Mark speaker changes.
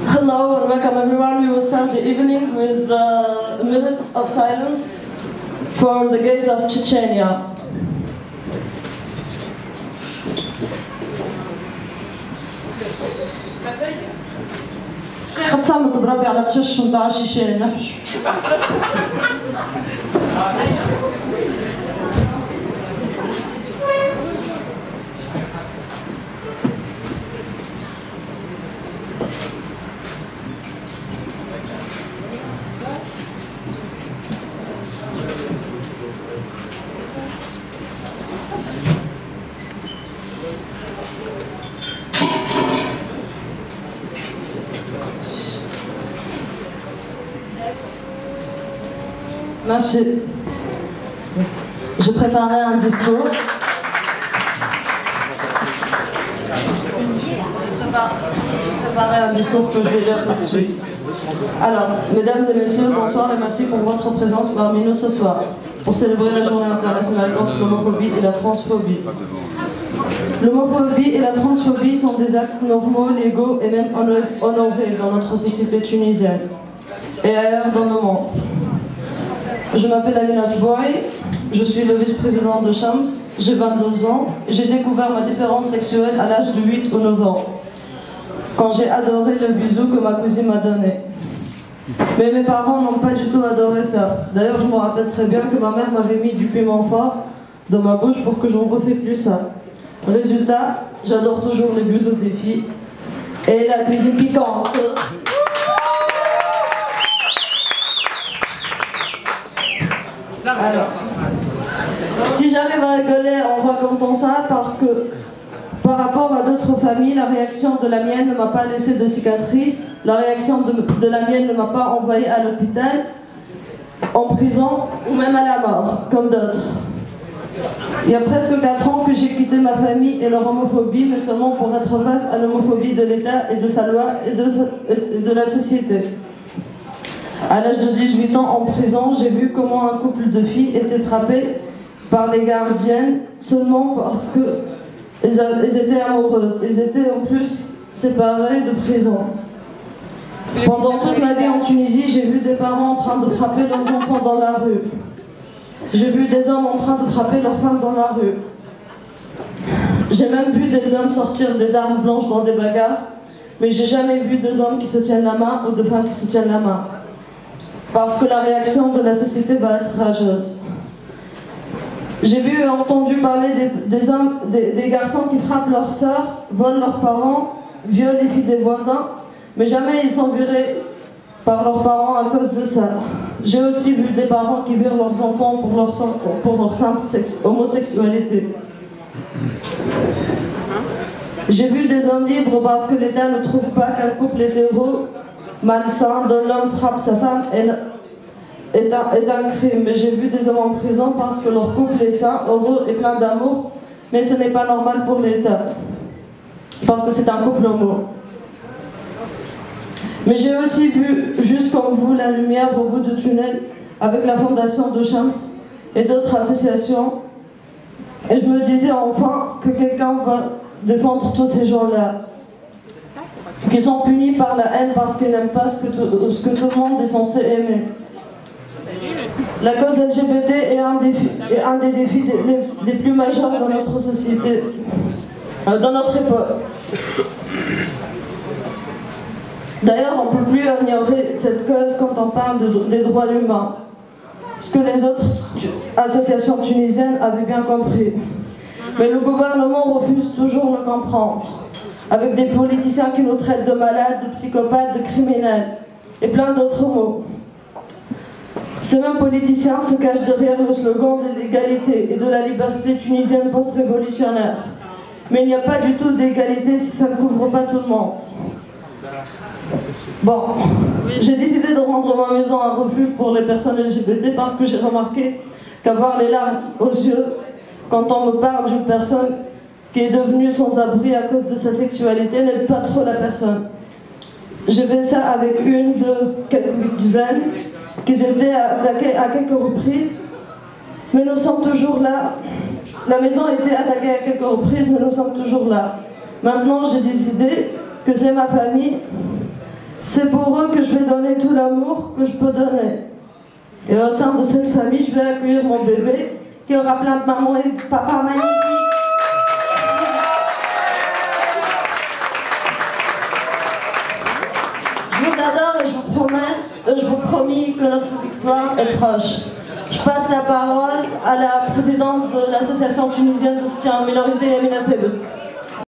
Speaker 1: Hello and welcome everyone. We will start the evening with a minute of silence for the gays of Chechnya. ختصام تضربي على تشش ونتاع شيشان نحش. Merci. Je préparais un discours. J'ai préparé un discours que je vais lire tout de suite. Alors, mesdames et messieurs, bonsoir et merci pour votre présence parmi nous ce soir, pour célébrer la journée internationale contre l'homophobie et la transphobie. L'homophobie et la transphobie sont des actes normaux, légaux et même honorés dans notre société tunisienne et ailleurs dans le monde. Je m'appelle Aminas Boy, je suis le vice-président de Shams, j'ai 22 ans et j'ai découvert ma différence sexuelle à l'âge de 8 ou 9 ans, quand j'ai adoré le bisou que ma cousine m'a donné. Mais mes parents n'ont pas du tout adoré ça. D'ailleurs, je me rappelle très bien que ma mère m'avait mis du piment fort dans ma bouche pour que je ne refais plus ça. Résultat, j'adore toujours les bisous des filles et la cuisine piquante. Alors, si j'arrive à rigoler en racontant ça, parce que par rapport à d'autres familles, la réaction de la mienne ne m'a pas laissé de cicatrice, la réaction de la mienne ne m'a pas envoyé à l'hôpital, en prison ou même à la mort, comme d'autres. Il y a presque 4 ans que j'ai quitté ma famille et leur homophobie, mais seulement pour être face à l'homophobie de l'État et de sa loi et de la société. À l'âge de 18 ans en prison, j'ai vu comment un couple de filles était frappé par les gardiennes seulement parce qu'elles étaient amoureuses. Elles étaient en plus séparées de prison. Pendant toute ma vie en Tunisie, j'ai vu des parents en train de frapper leurs enfants dans la rue. J'ai vu des hommes en train de frapper leurs femmes dans la rue. J'ai même vu des hommes sortir des armes blanches dans des bagarres, mais j'ai jamais vu des hommes qui se tiennent la main ou de femmes qui se tiennent la main. Parce que la réaction de la société va être rageuse. J'ai vu et entendu parler des garçons qui frappent leurs sœurs, volent leurs parents, violent les filles des voisins, mais jamais ils sont virés par leurs parents à cause de ça. J'ai aussi vu des parents qui virent leurs enfants pour leur simple homosexualité. J'ai vu des hommes libres parce que l'État ne trouve pas qu'un couple hétéro malsain dont l'homme frappe sa femme est un crime. Mais j'ai vu des hommes en prison parce que leur couple est sain, heureux et plein d'amour, mais ce n'est pas normal pour l'État, parce que c'est un couple homo. Mais j'ai aussi vu, juste comme vous, la lumière au bout du tunnel avec la fondation de Shams et d'autres associations, et je me disais enfin que quelqu'un va défendre tous ces gens-là qui sont punis par la haine parce qu'ils n'aiment pas ce que tout le monde est censé aimer. La cause LGBT est un des défis les plus majeurs dans notre société, dans notre époque. D'ailleurs, on ne peut plus ignorer cette cause quand on parle des droits humains, ce que les autres associations tunisiennes avaient bien compris. Mais le gouvernement refuse toujours de le comprendre, avec des politiciens qui nous traitent de malades, de psychopathes, de criminels, et plein d'autres mots. Ces mêmes politiciens se cachent derrière le slogan de l'égalité et de la liberté tunisienne post-révolutionnaire. Mais il n'y a pas du tout d'égalité si ça ne couvre pas tout le monde. Bon, j'ai décidé de rendre ma maison un refuge pour les personnes LGBT parce que j'ai remarqué qu'avoir les larmes aux yeux quand on me parle d'une personne qui est devenue sans abri à cause de sa sexualité n'aide pas trop la personne. J'ai fait ça avec une de quelques dizaines qui étaient attaquées à quelques reprises, mais nous sommes toujours là. La maison a été attaquée à quelques reprises, mais nous sommes toujours là. Maintenant, j'ai décidé que c'est ma famille C'est pour eux que je vais donner tout l'amour que je peux donner. Et au sein de cette famille, je vais accueillir mon bébé qui aura plein de mamans et de papas magnifiques. Je vous adore et je vous promis que notre victoire est proche. Je passe la parole à la présidente de l'association tunisienne de soutien aux minorités, Amina Tebet.